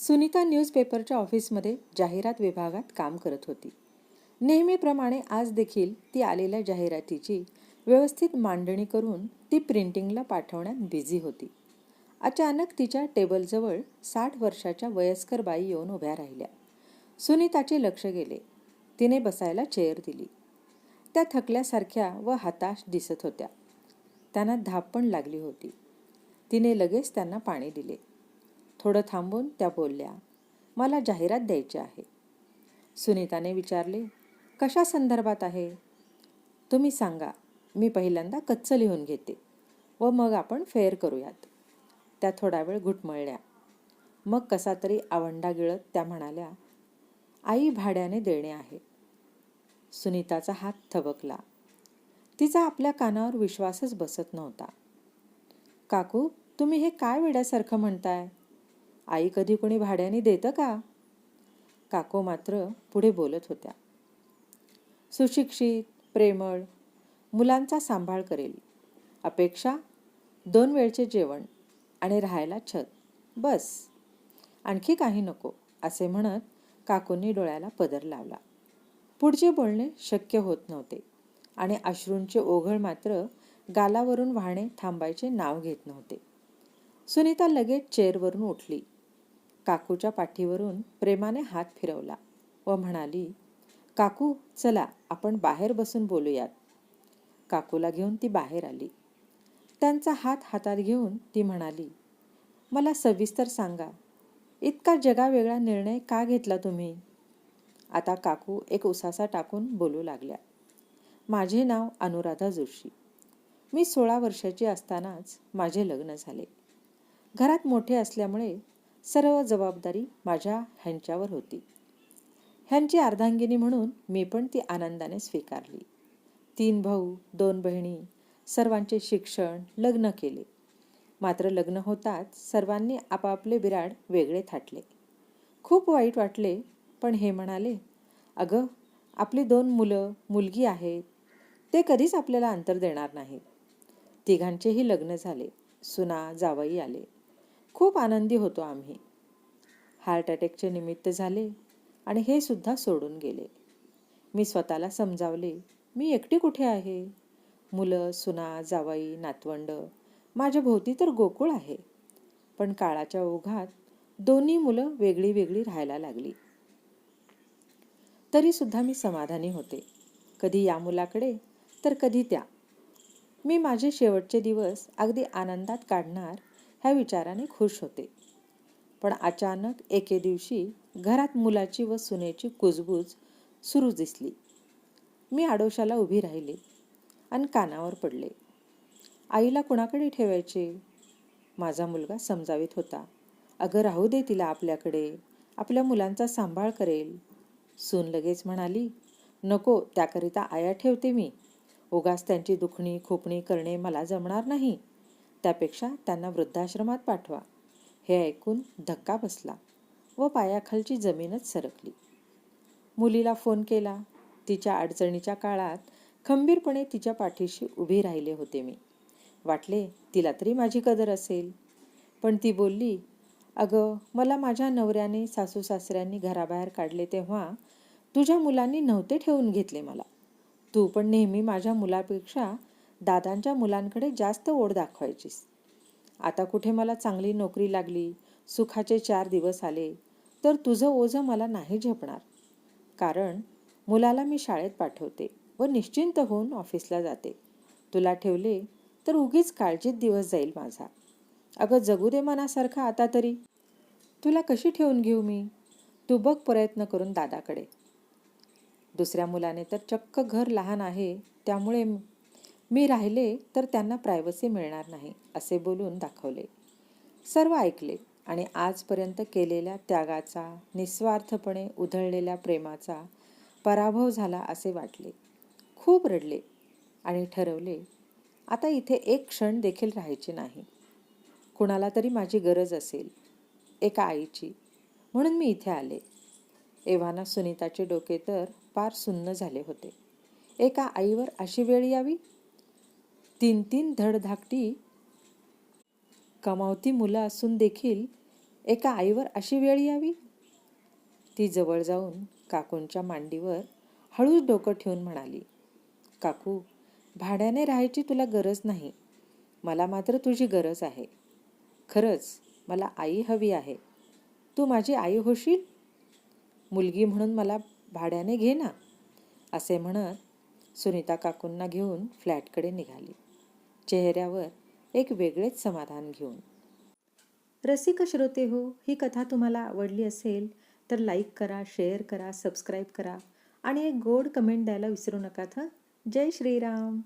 सुनीता न्यूजपेपरच्या ऑफिसमध्ये जाहिरात विभागात काम करत होती. नेहमीप्रमाणे आज देखील ती आलेल्या जाहिरातीची व्यवस्थित मांडणी करून ती प्रिंटिंगला पाठवण्यात बिझी होती. अचानक तिच्या टेबलजवळ 60 वर्षाच्या वयस्कर बाई येऊन उभ्या राहिल्या. सुनीताचे लक्ष गेले. तिने बसायला चेअर दिली. त्या थकल्यासारख्या व हताश दिसत होत्या. त्यांना धाप पण लागली होती. तिने लगेच त्यांना पाणी दिले. थोडं थांबून त्या बोलल्या, "मला जाहिरात द्यायची आहे." सुनीताने विचारले, "कशा संदर्भात आहे?" "तुम्ही सांगा, मी पहिल्यांदा कच्चं लिहून घेते व मग आपण फेअर करूयात." त्या थोडा वेळ घुटमळल्या. मग कसा तरी आवंढा गिळत त्या म्हणाल्या, "आई भाड्याने देणे आहे." सुनीताचा हात थबकला. तिचा आपल्या कानावर विश्वासच बसत नव्हता. "काकू, तुम्ही हे काय वेड्यासारखं म्हणताय? आई कधी कोणी भाड्याने देतं का?" काकू मात्र पुढे बोलत होत्या. "सुशिक्षित, प्रेमळ, मुलांचा सांभाळ करेल. अपेक्षा 2 वेळचे जेवण आणि राहायला छत. बस, आणखी काही नको." असे म्हणत काकूंनी डोळ्याला पदर लावला. पुढचे बोलणे शक्य होत नव्हते आणि अश्रूंचे ओघळ मात्र गालावरून वाहणे थांबायचे नाव घेत नव्हते. सुनीता लगेच चेअरवरून उठली. काकूच्या पाठीवरून प्रेमाने हात फिरवला व म्हणाली, "काकू, चला आपण बाहेर बसून बोलूयात." काकूला घेऊन ती बाहेर आली. त्यांचा हात हातात घेऊन ती म्हणाली, "मला सविस्तर सांगा, इतका जगावेगळा निर्णय का घेतला तुम्ही?" आता काकू एक उसासा टाकून बोलू लागल्या. "माझे नाव अनुराधा जोशी. मी 16 वर्षाची असतानाच माझे लग्न झाले. घरात मोठे असल्यामुळे सर्व जबाबदारी माझ्या ह्यांच्यावर होती. ह्यांची अर्धांगिनी म्हणून मी पण ती आनंदाने स्वीकारली. 3 भाऊ, 2 बहिणी, सर्वांचे शिक्षण, लग्न केले. मात्र लग्न होताच सर्वांनी आपापले बिराड वेगळे थाटले. खूप वाईट वाटले, पण हे म्हणाले, 'अगं, आपली 2 मुलं, मुलगी आहेत. ते कधीच आपल्याला अंतर देणार नाहीत.' तिघांचेही लग्न झाले. सुना, जावई आले. खूप आनंदी होतो आम्ही. हार्ट अटॅकचे निमित्त झाले आणि हे सुद्धा सोडून गेले. मी स्वतःला समजावले, मी एकटी कुठे आहे? मुलं, सुना, जावई, नातवंड, माझ्या भोवती तर गोकुळ आहे. पण काळाच्या ओघात दोन्ही मुलं वेगळी वेगळी राहायला लागली. तरी सुद्धा मी समाधानी होते. कधी या मुलाकडे तर कधी त्या. मी माझे शेवटचे दिवस अगदी आनंदात काढणार ह्या विचाराने खुश होते. पण अचानक एके दिवशी घरात मुलाची व सुनेची कुजबूज सुरू दिसली. मी आडोशाला उभी राहिले आणि कानावर पडले. आईला कुणाकडे ठेवायचे? माझा मुलगा समजावीत होता, "अगं, राहू दे तिला आपल्याकडे, आपल्या मुलांचा सांभाळ करेल." सून लगेच म्हणाली, "नको, त्याकरिता आया ठेवते मी. उगाच त्यांची दुखणी खुपणी करणे मला जमणार नाही. त्यापेक्षा त्यांना वृद्धाश्रमात पाठवा." हे ऐकून धक्का बसला व पायाखालची जमीनच सरकली. मुलीला फोन केला. तिच्या अडचणीच्या काळात खंबीरपणे तिच्या पाठीशी उभी राहिले होते मी. वाटले तिला तरी माझी कदर असेल. पण ती बोलली, "अगं, मला माझ्या नवऱ्याने सासू सासऱ्यांनी घराबाहेर काढले तेव्हा तुझ्या मुलांनी नव्हते ठेवून घेतले मला. तू पण नेहमी माझ्या मुलापेक्षा दादांच्या मुलांकडे जास्त ओढ दाखवायचीस. आता कुठे मला चांगली नोकरी लागली, सुखाचे 4 दिवस आले, तर तुझं ओझं मला नाही झेपणार. कारण मुलाला मी शाळेत पाठवते व निश्चिंत होऊन ऑफिसला जाते. तुला ठेवले तर उगीच काळजीत दिवस जाईल माझा. अगं, जगू दे मनासारखं आता तरी. तुला कशी ठेवून घेऊ मी? तू बघ प्रयत्न करून दादाकडे. दुसऱ्या मुलाने तर चक्क घर लहान आहे, त्यामुळे मी राहिले तर त्यांना प्रायव्हसी मिळणार नाही," असे बोलून दाखवले. सर्व ऐकले आणि आजपर्यंत केलेल्या त्यागाचा, निस्वार्थपणे उधळलेल्या प्रेमाचा पराभव झाला असे वाटले. खूप रडले आणि ठरवले, आता इथे एक क्षण देखील राहायचे नाही. कुणाला तरी माझी गरज असेल, एका आईची, म्हणून मी इथे आले. एव्हाना सुनीताचे डोके तर पार सुन्न झाले होते. एका आईवर अशी वेळ यावी? 3 धडधाकटी कमावती मुलं असून देखील एका आईवर अशी वेळ यावी? ती जवळ जाऊन काकूंच्या मांडीवर हळूच डोकं ठेवून म्हणाली, काकू, भाड्याने राहायची तुला गरज नाही. मला मात्र तुझी गरज आहे. खरंच मला आई हवी आहे. तू माझी आई होशील? मुलगी म्हणून मला भाड्याने घे ना. असे म्हणत सुनीता काकूंना घेऊन फ्लॅटकडे निघाली, चेहऱ्यावर एक वेगळेच समाधान घेऊन. रसिक श्रोते हो, ही कथा तुम्हाला आवडली असेल तर लाईक करा, शेअर करा, सबस्क्राईब करा आणि एक गोड कमेंट द्यायला विसरू नका. जय श्रीराम.